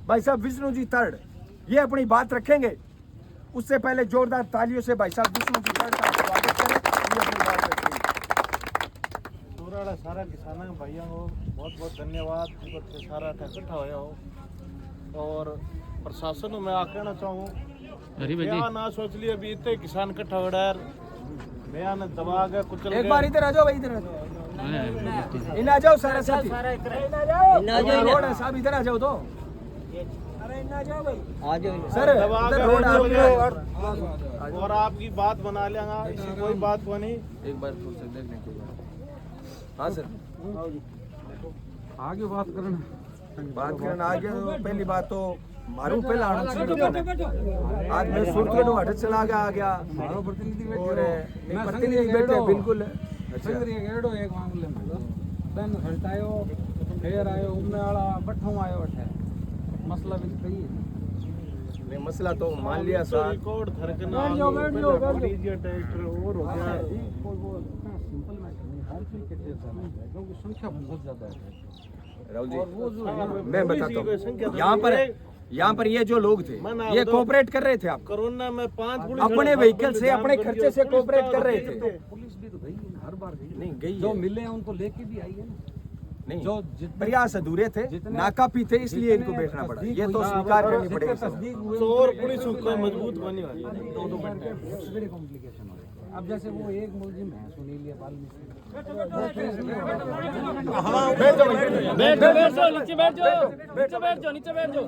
भाई साहब विष्णु जी तर्ड, ये अपनी बात रखेंगे। उससे पहले जोरदार तालियों से भाई साहब विष्णु जी तर्ड का स्वागत करें। ये अपनी बात रखेंगे। सारा किसानों के भाइयों को बहुत बहुत धन्यवाद। सारा इकट्ठा होया हो और प्रशासन में आ कहना चाहूँ, मैं ना सोच लिया अभी इतने किसान इकट्ठा हो रहा है, मैं ना दबा गया कुछ। एक बार इधर आ जाओ भाई, इधर आ जाओ, इन आ जाओ सारे साथी, रोड है साहब, इधर आ जाओ तो। अरे इन आ जाओ भाई, आ जाओ सर, इधर रोड आ गया और आपकी बात बना लेंगा, इसकी कोई बात को नहीं। एक बार फिर से देखने के लिए। हाँ सर, आगे बात करना आगे तो पहली बात तो मारू पहला आज मैं सुन के तो हट चला गया मारो प्रतिनिधि बैठे और मैं प्रतिनिधि बैठे बिल्कुल। अच्छा एक मामले में तन हटायो फेर आयो उमने वाला बठो आयो अठे मसला भी सही है। नहीं मसला तो मान लिया सर, रिकॉर्ड धरकना बैठ जाओ ट्रैक्टर और हो गया। सिंपल मैटर नहीं, हर चीज के टेस्ट है क्योंकि संख्या बहुत ज्यादा है। राहुल जी और वो जो है मैं बताता हूँ, यहाँ पर ये जो लोग थे ये कोऑपरेट कर रहे थे। आप कोरोना में 5 पुलिस अपने व्हीकल से अपने खर्चे से कोऑपरेट कर रहे थे। पुलिस भी तो गई हर बार गई नहीं गई जो मिले हैं उनको लेके भी आई है ना। नहीं जो प्रयास अधूरे थे, नाकाफी थे, इसलिए इनको बैठना पड़ा। ये तो स्वीकार करनी पड़ेगी सर। और पुलिस को मजबूत बनी हुई है। वेरी कॉम्प्लिकेशन हो रहा है। अब जैसे वो एक मुलजिम है सुनील या वाल्मीकि, बैठ जाओ नीचे, बैठ जाओ नीचे, बैठ जाओ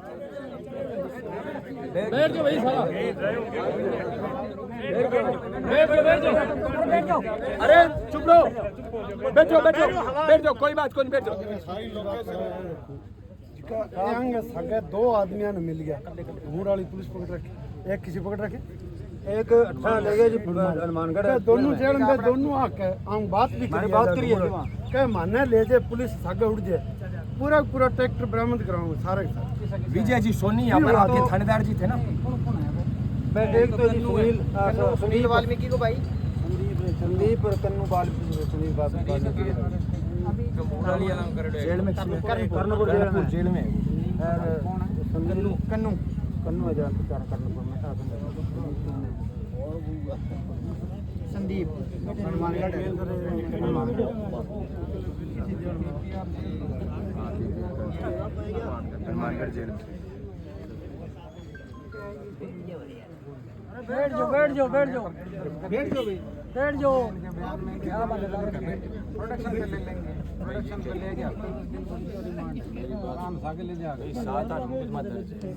भाई सारा, बैठ जाओ। अरे चुप रहो, बैठो, कोई बात कोई नहीं, बैठो। सगे 2 आदमियों ने मिल गया, घूर वाली पुलिस पकड़ रखी, एक किसी पकड़ रखे, एक अच्छा लगे जी हनुमानगढ़ दोनों जेल में दोनों आके हम बात भी करिए क्या माने ले जाए पुलिस सागे उड़ जाए, पूरा ट्रैक्टर बरामद कराऊंगा सारे के साथ। विजय जी सोनी यहाँ पर आपके थानेदार जी थे ना? एक तो सुनील वाल्मीकि को भाई, संदीप और कन्नू वाल्मीकि, सुनील वाल्मीकि जेल में, कर्णपुर जेल में कन्नू हजार कर्णपुर में संदीप हनुमानगढ़ जेल में। बैठ जाओ क्या बात है, प्रोडक्शन पे ले लेंगे, प्रोडक्शन पे ले गया काम सागे ले जाएगा। 7-8 मुकदमा दर्ज है।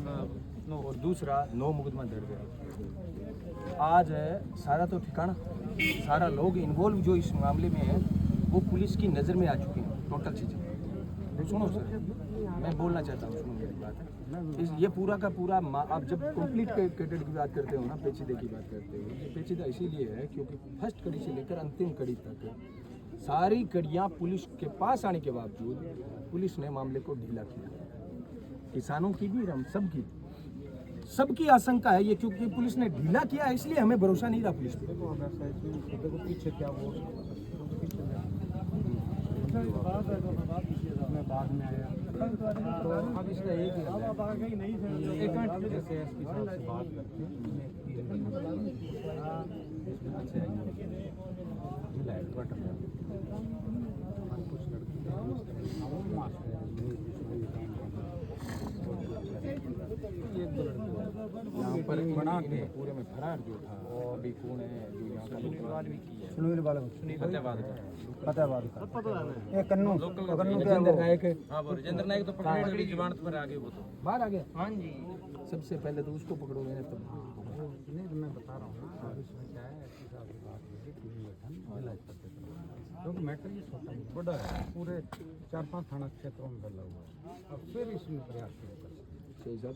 और दूसरा 9 मुकदमा दर्ज है। आज सारा तो ठिकाना, सारा लोग इन्वॉल्व जो इस मामले में है वो पुलिस की नज़र में आ चुके हैं टोटल चीज़ें। सुनो सर, मैं बोलना चाहता हूँ, सुनो मेरी बात। ये पूरा का पूरा आप जब कंप्लीट कैडेट की बात करते हो ना, पेचीदे की बात करते हो, ये पेचीदा इसीलिए है क्योंकि फर्स्ट कड़ी से लेकर अंतिम कड़ी तक सारी कड़ियाँ पुलिस के पास आने के बावजूद पुलिस ने मामले को ढीला किया। किसानों की भी, हम सबकी आशंका है ये, क्योंकि पुलिस ने ढीला किया इसलिए हमें भरोसा नहीं रहा पुलिस पे। पीछे क्या वो बाद में आया तो अब इसका एक ही जैसे एसपी साहब से बात करके जिला हेडक्वार्टर में कुछ यहाँ पर बना के पूरे में फरार जो था और अभी कौन है जो यहाँ का लोकल भी की है, सुनील बाला फतेहाबाद का ये कन्नू क्या राजेंद्र वो? नायक है। हाँ वो राजेंद्र नायक तो पकड़े अभी जमानत पर आ गए वो तो। बाहर आ गया। हाँ जी, सबसे पहले तो उसको पकड़ोगे ना तब। नहीं तो मैं बता रहा हूँ ना, अब इसमें क्या है, एसपी साहब की बात हुई थी, टीम गठन जिला स्तर पे करवाना। क्योंकि मैटर ये छोटा नहीं बड़ा है, पूरे 4-5 थाना क्षेत्रों में फैला हुआ है। अब फिर इसमें प्रयास शुरू कर सकते हैं। सही साहब,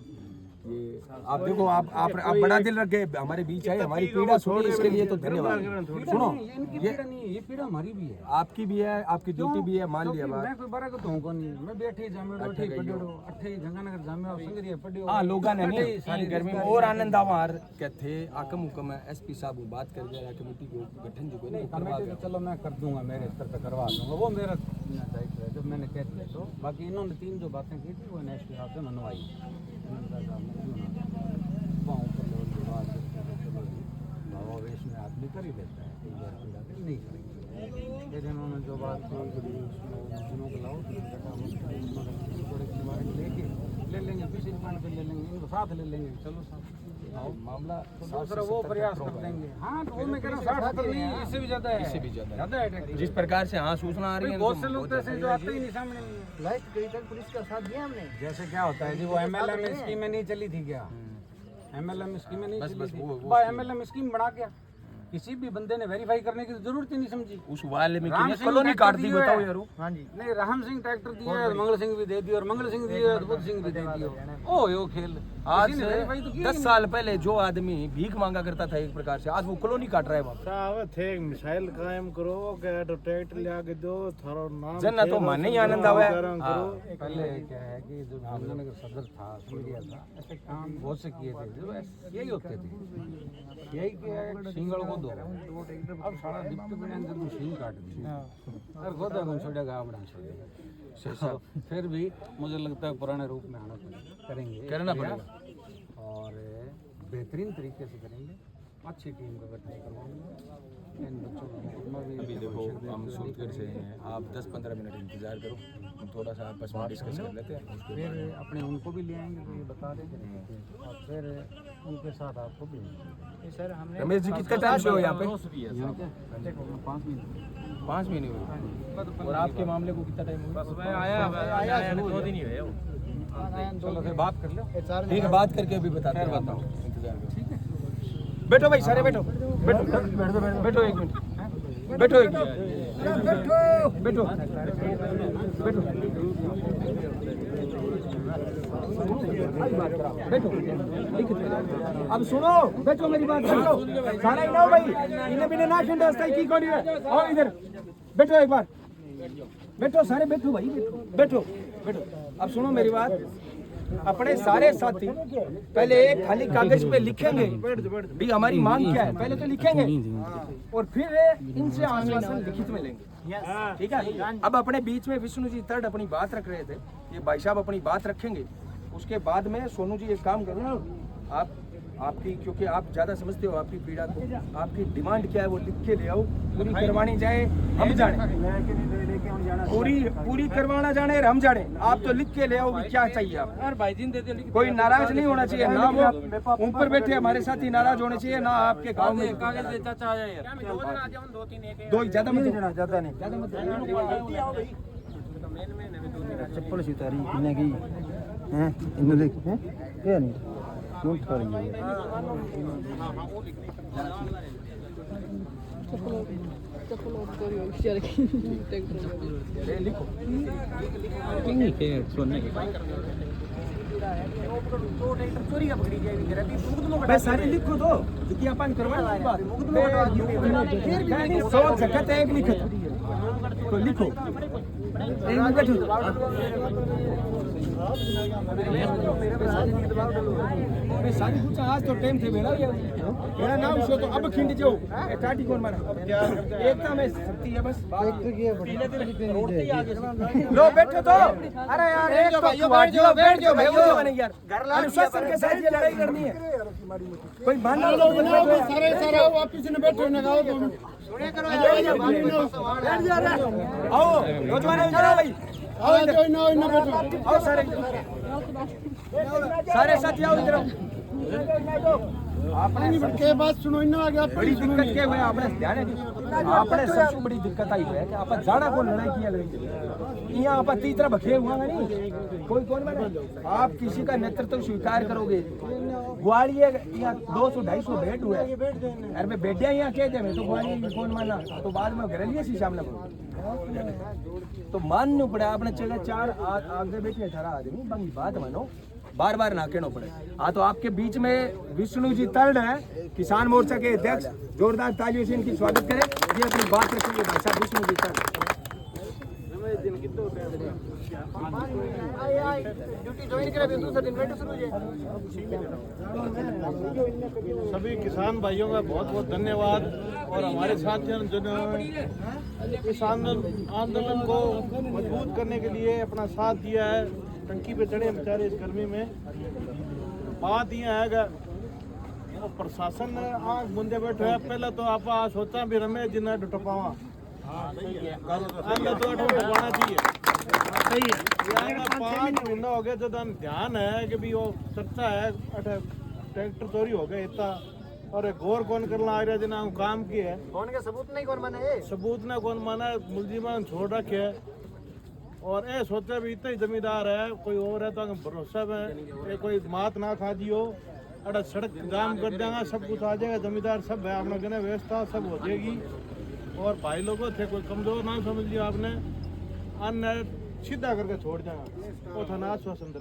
ये आप देखो, आप बड़ा दिल रख गए, हमारे बीच आए, हमारी पीड़ा सुनी, इसके लिए तो धन्यवाद। सुनो, इनकी पीड़ा नहीं है, ये पीड़ा हमारी भी है, आपकी भी है, आपकी ड्यूटी भी है, मान लिया बात। मैं कोई बड़ा को होगा नहीं, मैं बैठे जामे बैठे पढ़ो अठे गंगानगर जामे और संगरिया पढ़ो। हाँ, लोगों ने नहीं सारी गर्मी में और आनंद आवार कहते आकम हुकम है एसपी साहब बात कर दिया कमेटी को गठन जो नहीं करवा कमेटी तो चलो मैं कर दूंगा, मेरे स्तर पे करवा दूंगा, वो मेरा दायित्व है, जब मैंने कह दिया तो। बाकी इन्होंने 3 जो बातें की थी वो एसपी साहब से मनवाई, पाँव पर लेवल की बात करते थे, चलो जी भावावेश में आदमी कर ही लेता है, एक बार पीड़ा कर नहीं करेंगे। फिर इन्होंने जो बात की उसमें को लाओ थोड़े के बारे में लेके ले लेंगे, किसी रिमांड पे ले लेंगे, इनको साथ ले लेंगे, चलो साथ आओ मामला तो दूसरा वो प्रयास कर देंगे। हाँ तो वो मैं कह रहा हूँ 60-70 नहीं, इससे भी ज़्यादा है, इससे भी ज़्यादा है। जिस प्रकार से हाँ सूचना आ रही है, बहुत से लोग तो ऐसे जो आते ही नहीं सामने। लास्ट कड़ी तक पुलिस का साथ दिया हमने। जैसे क्या होता है जी, वो एमएलएम स्कीमें नहीं चली थी क्या, एमएलएम स्कीमें नहीं चली थी, वो एमएलएम स्कीम बना क्या, किसी भी बंदे ने वेरीफाई करने की जरूरत ही नहीं समझी। उस वाले में राम कॉलोनी काट दी, बताओ यार। हाँ जी, नहीं, राम सिंह ट्रैक्टर दिया है, मंगल सिंह भी दे दिया, और मंगल सिंह दिया है, बुद्ध सिंह भी दे दिया। ओ यो खेल आज किसी ने वेरीफाई तो 10 साल पहले जो आदमी भीख मांगा करता था एक प्रकार से, आज वो कॉलोनी काट रहा है वहाँ। साहब थे मिसाइल कायम करो, क्या ट्रैक्टर ले आके दो, थारो नाम जन्ना तो मन नहीं आनंद आवे। पहले क्या है कि जो गांधीनगर सदर था, मीडिया था, ऐसे काम बहुत से किए थे जो यही होते थे, यही कि सिंगल को दो, अब सारा डिप्टी बने जब मशीन काट दी और गोदा को छोड़ेगा आपड़ा छोड़ेगा। फिर भी मुझे लगता है पुराने रूप में आना करेंगे, करना पड़ेगा और बेहतरीन तरीके से करेंगे, अच्छी टीम का गठन करवाएंगे। इन बच्चों को अभी देखो हम सूरतगढ़ से हैं, आप 10-15 मिनट इंतजार करो, हम थोड़ा सा आपस में डिस्कस कर लेते हैं। फिर अपने उनको भी ले आएंगे तो ये बता देंगे, और फिर उनके साथ आपको भी सर हमने रमेश जी कितना टाइम से हो यहाँ पे? यहाँ क्या 5 मिनट 5 महीने हुए। और आपके मामले को कितना टाइम हुआ? मैं आया 2 दिन ही हुए वो। चलो फिर बात कर लो। ठीक है, बात करके अभी बताते हैं, बताओ इंतजार करो। ठीक है, बैठो भाई, सारे बैठो, बैठो बैठो 1 मिनट, बैठो 1 मिनट, बैठो बैठो बैठो, अब सुनो, बैठो मेरी बात बैठो, सारा ही ना भाई, इन्हें बिना ना खंडे अस्ताई की कौन है, आओ इधर बैठो, एक बार बैठो, सारे बैठो भाई, बैठो बैठो। अब सुनो मेरी बात, अपने सारे साथी पहले एक खाली कागज पे लिखेंगे भी हमारी मांग क्या है, पहले तो लिखेंगे और फिर इनसे आश्वासन लिखित में लेंगे, ठीक है। अब अपने बीच में विष्णु जी तर्ड अपनी बात रख रहे थे, ये भाई साहब अपनी बात रखेंगे, उसके बाद में सोनू जी एक काम करो ना, आपकी क्योंकि आप ज़्यादा समझते हो आपकी पीड़ा को, आपकी डिमांड क्या है वो लिख के ले आओ, पूरी करवानी जाए हम जाने, पूरी करवाना जाने हम जाने, आप तो लिख के ले आओ भी क्या चाहिए आप। कोई नाराज नहीं होना चाहिए, ना वो ऊपर बैठे हमारे साथ ही नाराज होने चाहिए, ना आपके गाँव में कागज दे चाचा आ जाए यार। 2 ज़्यादा मत देना, ज़्यादा नहीं, चप्पल सी उतारी इन्हें की हैं, इन्हें देख हैं, क्या नहीं भाई सारी लिखो दो जितनी अपन करवाना है बात 100 जगह एक लिखो तो लिखो एक में बैठो मैं सारी पूछा आज तो टाइम थे मेरा नाम शो तो अब खिंड जो काटी कौन मारा एकता में शक्ति है बस लो बैठो तो अरे यार एक तो बैठ जाओ भाई यार अनुशासन के साथ ये लड़ाई करनी है कोई मानना लो सारे वापस ने बैठो ना गाओ तुम आओ नौजवान इधर आओ भाई आओ सारे साथी आओ इधर आपने के बात सुनो इन्ना आ गया बड़ी दिक्कत क्या हुआ आपने ध्यान है आपने सबसे बड़ी दिक्कत आई है कि आप जाना को लड़ाई किया लड़ी यहाँ आप तीसरा बखे हुआ नहीं कोई कौन बने आप किसी का नेतृत्व स्वीकार करोगे ग्वालियर यहाँ 200-250 बेड हुए अरे मैं बेटियां यहाँ कहते हैं तो ग्वालियर कौन माना तो बाद में घर लिए सामने तो मानना पड़े आपने जगह 4 आगे बैठे 18 आदमी बंगी बात मानो बार बार ना कहना पड़े हाँ तो आपके बीच में विष्णु जी तल्ड है किसान मोर्चा के अध्यक्ष जोरदार तालियों से इनकी स्वागत करें ये अपनी बात रखेंगे भाई साहब विष्णु जी तल्ड सभी किसान भाइयों का बहुत बहुत धन्यवाद और हमारे साथियों जिन्होंने इस आंदोलन को मजबूत करने के लिए अपना साथ दिया है। टंकी पे चढ़े बेचारे इस गर्मी में। बात ये है कि प्रशासन ने आँख मूंदे बैठे है। पहले तो आप सोचा भी रमेश जी ने टपावा तो टपाना चाहिए। 5 महीना हो गया जो ध्यान है कि भी वो चर्चा है ट्रैक्टर चोरी हो गया इतना और गौर कौन करना आ रहा है जिन्हें काम किया है कौन के सबूत नहीं कौन माने सबूत ने कौन माना मुलजिमान छोड़ रखे है और ये सोचे भी इतना ही जमींदार है कोई और है तो भरोसा में कोई मात ना खा दियो अड़ा सड़क जाम कर देंगे सब कुछ आ जाएगा जमींदार सब है अपना कहना व्यवस्था सब हो जाएगी। और भाई लोगों थे कोई कमजोर ना समझ लिया आपने अन्य सीधा करके छोड़ जाएगा वो था ना आश्वासन दे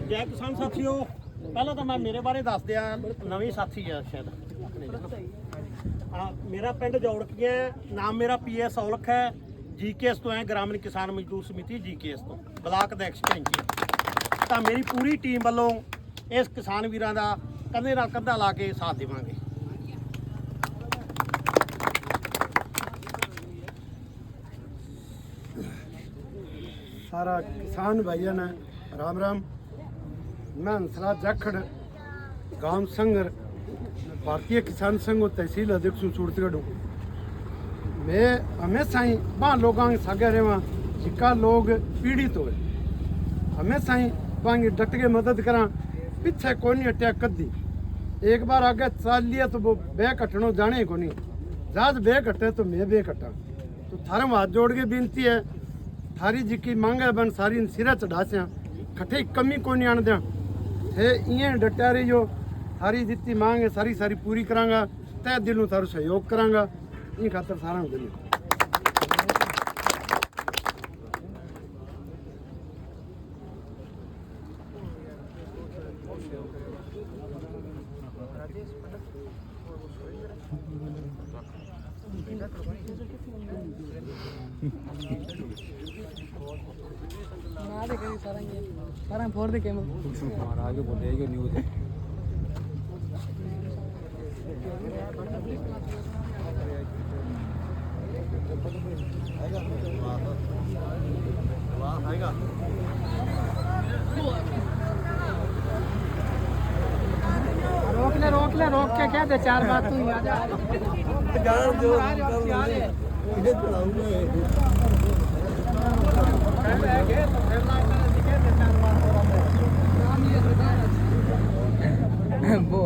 जय किसान साथियों पहले तो मैं मेरे बारे दस दिया नवी साथी है शायद मेरा पिंड जौड़की है नाम मेरा पीएस औलख है जीकेएस तो है ग्रामीण किसान मजदूर समिति जीकेएस तो ब्लाक अध्यक्ष घंची तो मेरी पूरी टीम वालों इस किसान वीरां दा कंधे नाल कंधा ला के साथ देवांगे। सारा किसान भाइयों ने राम राम। मैं हंसला जाखड़ गांव संगर भारतीय किसान संघ तहसील अध्यक्ष सूरतगढ़ हूँ। मैं हमेशा ही वहाँ लोगों के सागे रहा जिका लोग पीड़ित हो हमेशा ही वहाँ की डट के मदद करा पीछे को नहीं हटिया कदी। एक बार आगे चल लिया तो वो बे कटनो जाने को नहीं जहाज बे कटे तो मैं बे कटा। तो थारे हाथ जोड़ के विनती है थारी जी की मांग है बन सारी सिरा चढ़ा से कठे कमी को नहीं आन दिया थे इं डटा रही हो थारी जितनी मांग है सारी सारी पूरी करांगा तय दिलों थारू सहयोग करांगा इन खातर सारा दिल सारा फोड़ दे कैमरा आगे बोलेगा न्यूज़ है रोक ले रोक के क्या दे चार बात तू आ जा वो